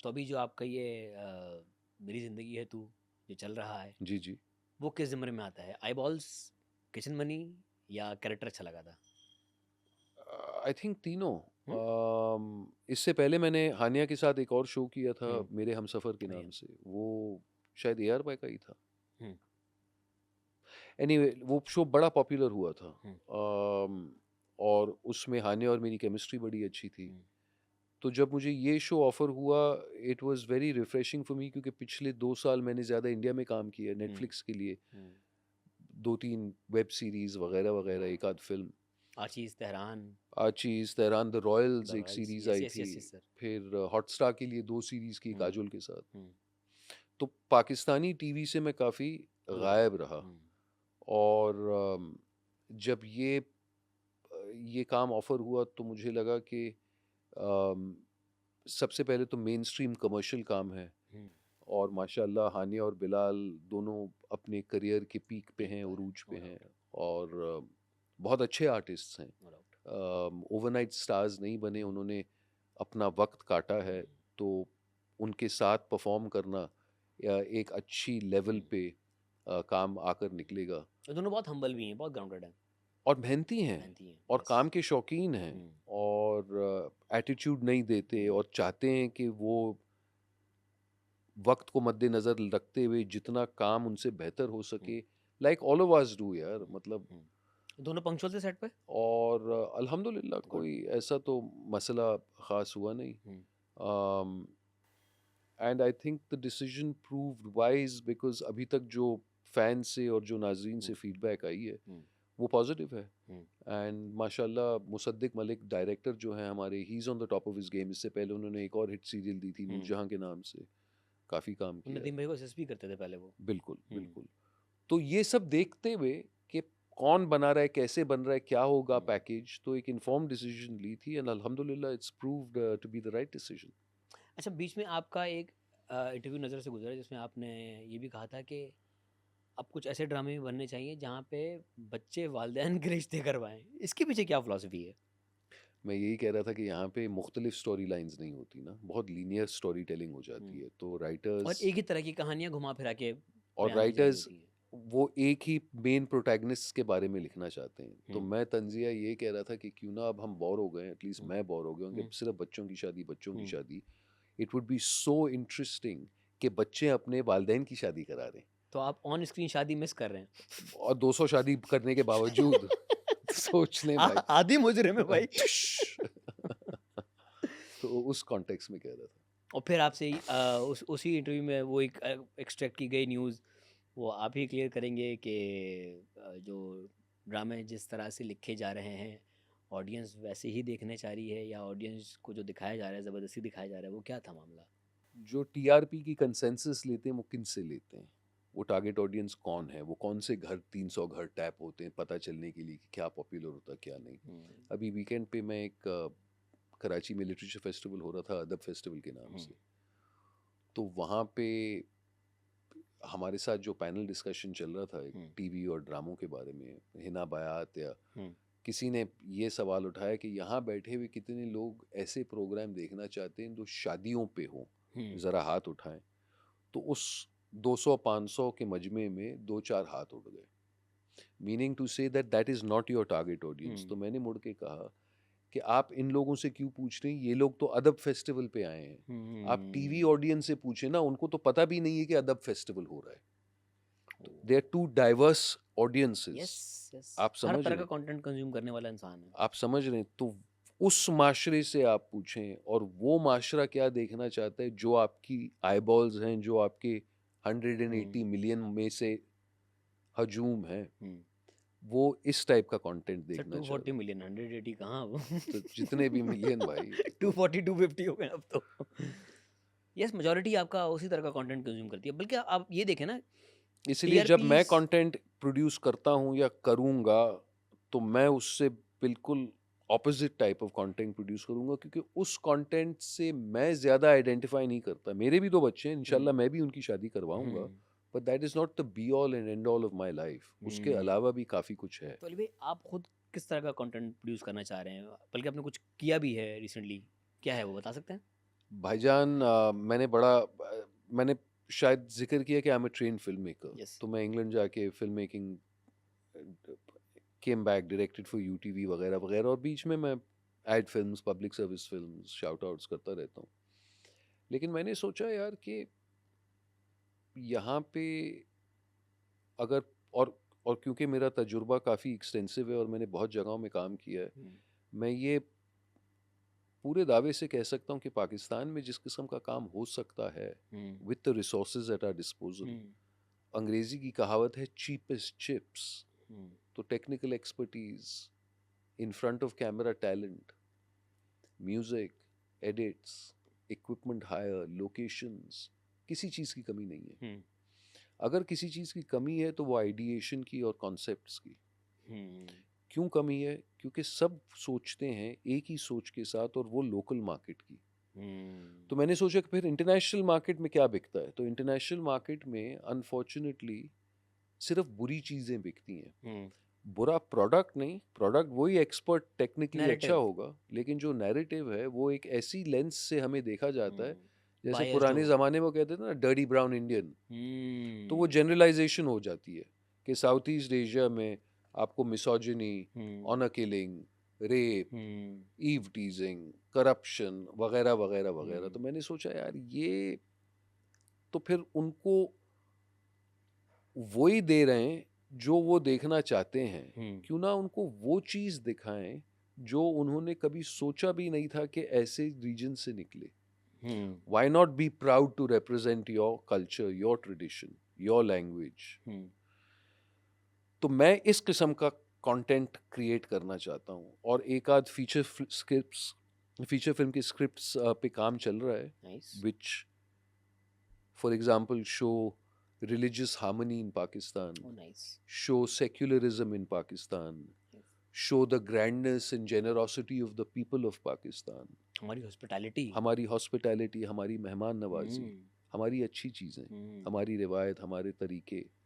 तो अभी जो आपका ये मेरी ज़िंदगी है तू जो चल रहा है, जी, जी। वो किस ज़मरे में आता है? आई बॉल्स, किचन मनी या कैरेक्टर अच्छा लगा था? आई थिंक तीनों। हुँ, इससे पहले मैंने हानिया के साथ एक और शो किया था हुँ, मेरे हमसफ़र के बढ़िया। नाम से, वो शायद एआर बाय का ही था। हुँ, एनीवे वो शो बड़ा पॉपुलर हुआ था। हुँ, और उसमें हानिया और मेरी केमिस्ट्री बड़ी अच्छी थी। हुँ, तो जब मुझे ये शो ऑफ़र हुआ, it was very refreshing for me, क्योंकि पिछले 2 साल मैंने ज़्यादा इंडिया में काम किया है हुँ, नेटफ्लिक्स के लिए, हुँ। 2-3 वेब सीरीज़ वग़ैरह-वग़ैरह, एक आध फ़िल्म। आशीष तेहरान, आचीज़, तेहरान, द रॉयल्स द एक Royals, series yes, I yes, थी। Yes, yes sir. फिर हॉटस्टार के लिए 2 सीरीज़ की हुँ, काजोल के साथ। हुँ, तो पाकिस्तानी टीवी से मैं काफ़ी दूर रहे। गायब रहा। हुँ, और जब ये काम ऑफ़र हुआ तो मुझे लगा कि अम, सबसे पहले तो मेनस्ट्रीम कमर्शियल काम है। हुँ, और माशाल्लाह हानिया और बिलाल दोनों अपने करियर के पीक पे पीक हैं, पर है, उरूज पे नो हैं। डाउट, और बहुत अच्छे आर्टिस्ट्स हैं। No doubt. ओवरनाइट स्टार्स नहीं बने, उन्होंने अपना वक्त काटा हुँ, है। तो उनके साथ परफॉर्म करना या एक अच्छी लेवल हुँ। पे काम आकर निकलेगा। ये दोनों बहुत हम्बल भी हैं, बहुत ग्राउंडेड हैं, और मेहनती हैं मेहनती हैं, और यस। काम के शौकीन हैं। हुँ, और एटीट्यूड नहीं देते हुँ, और चाहते हैं कि वो वक्त को मद्देनज़र रखते हुए जितना काम उनसे बेहतर हो हुँ, सके, like all of us do यार, हुँ, मतलब। हुँ। दोनों पंक्चुअल थे सेट पे? और अल्हम्दुलिल्लाह गुड। कोई ऐसा तो मसला ख़ास हुआ नहीं। हुँ, um, and I think the decision proved wise, because अभी तक जो फैन से और जो नाज़रीन हुँ, से फीडबैक आई है, हुँ, वो पॉजिटिव है। हुँ, एंड माशाल्लाह मुसद्दिक मलिक डायरेक्टर जो हैं हमारे, he is on the top of his game. इससे पहले उन्होंने एक और हिट सीरियल दी थी हुँ। नूरजहाँ के नाम से, काफ़ी काम किया है। नदीम भाई को असिस्ट भी करते थे पहले वो। बिल्कुल, हुँ, बिल्कुल। तो ये सब देखते हुए कि कौन बना रहा है, कैसे बन रहा है, क्या होगा हुँ। पैकेज, तो एक इन्फॉर्म्ड डिसीजन ली थी एंड अल्हम्दुलिल्लाह it's proved to be the right decision. अच्छा, बीच में आपका एक इंटरव्यू नज़र से गुज़रा जिसमें आपने ये भी कहा था कि अब कुछ ऐसे ड्रामे भी बनने चाहिए जहाँ पे बच्चे वालिदैन के रिश्ते करवाएँ। इसके पीछे क्या फ़िलॉसफ़ी है? मैं यही कह रहा था कि यहाँ पे मुख्तलिफ स्टोरी लाइन्स नहीं होती ना, बहुत लीनियर स्टोरी टेलिंग हो जाती हुँ। है। तो और राइटर्स एक ही तरह की कहानियाँ घुमा-फिरा के और बयान की जा रही राइटर्स होती हैं। वो एक ही मेन प्रोटैगनिस्ट के बारे में लिखना चाहते हैं। तो हुँ, मैं तंज़िया ये कह रहा था कि क्यों ना अब हम बोर हो गए, एटलीस्ट हुँ, मैं बोर हो गया हूँ कि अब हुँ, सिर्फ़ बच्चों की शादी, बच्चों की हुँ। शादी। It would be so interesting कि बच्चे अपने वालिदैन की शादी करा रहे हैं। तो आप ऑन स्क्रीन शादी मिस कर रहे हैं। और 200 शादी करने के बावजूद सोच लें भाई। आधी मुजरिम है भाई। ठुश। तो उस कॉन्टेक्स्ट में कह रहा था। और फिर आपसे उसी इंटरव्यू में वो एक एक्सट्रैक्ट की गई न्यूज़ वो आप ही क्लियर करेंगे कि जो ड्रामे जिस तरह से लिखे जा रहे हैं ऑडियंस वैसे ही देखने चाह रही है या ऑडियंस को जो दिखाया जा रहा है ज़बरदस्ती दिखाया जा रहा है वो क्या था मामला? जो टीआरपी की कंसेंसस लेते हैं वो किनसे लेते हैं? वो टारगेट ऑडियंस कौन है? वो कौन से घर, 300 घर टैप होते हैं पता चलने के लिए कि क्या पॉपुलर होता है, क्या नहीं? हुँ, अभी वीकेंड पे मैं एक कराची में लिटरेचर फेस्टिवल हो रहा था, अदब फेस्टिवल के नाम हुँ, से। तो वहाँ पे हमारे साथ जो पैनल डिस्कशन चल रहा था एक हुँ, टीवी और ड्रामों के बारे में, हिना बायात या हुँ, किसी ने ये सवाल उठाया कि यहाँ बैठे हुए कितने लोग ऐसे प्रोग्राम देखना चाहते हैं जो शादियों पे हो, हुँ, ज़रा हाथ उठाएं। तो उस 200-500 के मजमे में 2-4 हाथ उठ गए, meaning to say that that is not your target audience. Hmm, तो मैंने मुड़ के कहा कि आप इन लोगों से क्यों पूछ रहे हैं, ये लोग तो अदब फेस्टिवल पे आए हैं। आप टीवी हुँ, ऑडियंस से पूछे ना, उनको तो पता भी नहीं है कि अदब फेस्टिवल हो रहा है। तो they are oh! To diverse audiences. Yes, yes. आप हर समझ तरह रहे का हैं? कंटेंट कंज़्यूम करने वाला इंसान है। आप समझ रहे हैं? तो उस माशरे से आप पूछें और वो माशरा क्या देखना चाहता है, जो आपकी आईबॉल्स हैं, जो आपके हुँ, 180 मिलियन में से हजूम है, हुँ। वो इस टाइप का कंटेंट सर देखना चाह 240 रहे हैं। मिलियन 180 कहाँ वो तो जितने भी मिलियन भाई, तो 240 250 हो गए अब तो। यस मेजॉरिटी आपका उसी तरह का कंटेंट कंज्यूम करती है। बल्कि आप ये देखें ना इसलिए जब मैं टीआरपीज़ कंटेंट प्रोड्यूस करता हूँ या करूँगा, तो मैं उससे बिल्कुल opposite type of content produce करूँगा, क्योंकि उस कंटेंट से मैं ज़्यादा आइडेंटिफाई नहीं करता। मेरे भी 2 बच्चे हैं, हुँ, इंशाल्लाह मैं भी उनकी शादी करवाऊँगा, hmm, but that is not the be all and end all of my life. उसके हुँ। अलावा भी काफ़ी कुछ है। तो अली भाई आप खुद किस तरह का कंटेंट प्रोड्यूस करना चाह रहे हैं? बल्कि आपने कुछ किया भी है रिसेंटली, क्या है वो बता सकते हैं? भाईजान मैंने शायद ज़िक्र किया कि I am a trained film maker. Yes. तो मैं इंग्लैंड जाके film making came back, directed for UTV वगैरह-वगैरह, और बीच में मैं ad films, public service films, shout outs करता रहता हूँ। लेकिन मैंने सोचा यार कि यहाँ पे अगर और क्योंकि मेरा तजुर्बा काफ़ी एक्सटेंसिव है और मैंने बहुत जगहों में काम किया है, हुँ, मैं ये पूरे दावे से कह सकता हूँ कि पाकिस्तान में जिस किस्म का काम हो सकता है hmm, with the resources at our disposal, hmm, अंग्रेजी की कहावत है चीपेस्ट चिप्स। हुँ, तो technical expertise, in front of camera talent, music, edits, equipment hire, locations, किसी चीज़ की कमी नहीं है। हुँ, अगर किसी चीज़ की कमी है तो वो आइडिएशन की और कॉन्सेप्ट्स की। हुँ, क्यों कमी है? क्योंकि सब सोचते हैं एक ही सोच के साथ, और वो लोकल मार्केट की। हुँ, तो मैंने सोचा कि फिर इंटरनेशनल मार्केट में क्या बिकता है, तो इंटरनेशनल मार्केट में अनफॉर्चुनेटली सिर्फ बुरी चीज़ें बिकती हैं। हुँ, बुरा प्रोडक्ट नहीं, प्रोडक्ट वही एक्सपर्ट टेक्निकली अच्छा नैरेटिव। होगा, लेकिन जो नैरेटिव है वो एक ऐसी लेंस से हमें देखा जाता है, हुँ, जैसे बायस्ड पुराने हो। ज़माने में वो कहते थे ना, डर्टी ब्राउन इंडियन। तो वो हुँ, जनरलाइजेशन हो जाती है कि साउथ ईस्ट एशिया में आपको मिसोजिनी, हुँ, ऑनर किलिंग, रेप, हुँ, ईव टीजिंग, करप्शन वगैरह वगैरह वगैरह। हुँ, तो मैंने सोचा यार ये तो फिर उनको वही दे रहे हैं जो वो देखना चाहते हैं, हुँ, क्यों ना उनको वो चीज़ दिखाएं जो उन्होंने कभी सोचा भी नहीं था कि ऐसे रीजन से निकले। Hmm, why not be proud to represent your culture, your tradition, your language. Hmm, तो मैं इस किस्म का कंटेंट क्रिएट करना चाहता हूँ, और एक आध फीचर फिल्म की स्क्रिप्ट्स पे काम चल रहा है, nice. Which for example show religious harmony in Pakistan, oh nice. show secularism in Pakistan, yes. show the grandness and generosity of the people of Pakistan, हमारी हॉस्पिटैलिटी। हमारी हॉस्पिटैलिटी, हमारी मेहमान नवाजी, हुँ, हमारी अच्छी चीज़ें, हुँ, हमारी रिवायत, हमारे तरीके,